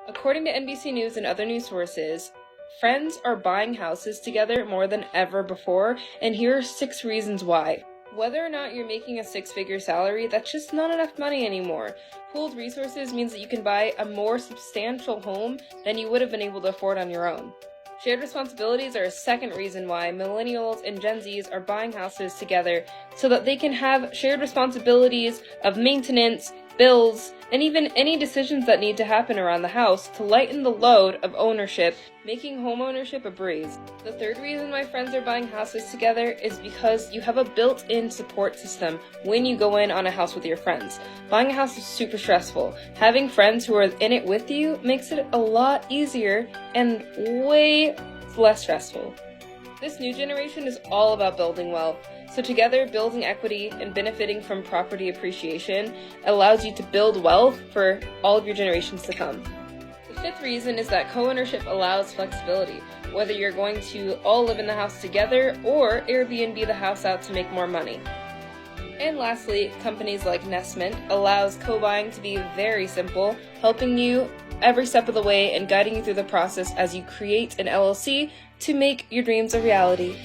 According to NBC News and other news sources, friends are buying houses together more than ever before, and here are 6 reasons why. Whether or not you're making a 6-figure salary, that's just not enough money anymore. Pooled resources means that you can buy a more substantial home than you would have been able to afford on your own. Shared responsibilities are a second reason why millennials and Gen Zs are buying houses together so that they can have shared responsibilities of maintenance, bills, and even any decisions that need to happen around the house to lighten the load of ownership, making homeownership a breeze. The third reason why friends are buying houses together is because you have a built-in support system when you go in on a house with your friends. Buying a house is super stressful. Having friends who are in it with you makes it a lot easier and way less stressful. This new generation is all about building wealth. So together, building equity and benefiting from property appreciation allows you to build wealth for all of your generations to come. The fifth reason is that co-ownership allows flexibility, whether you're going to all live in the house together or Airbnb the house out to make more money. And lastly, companies like Nestment allows co-buying to be very simple, helping you every step of the way and guiding you through the process as you create an LLC to make your dreams a reality.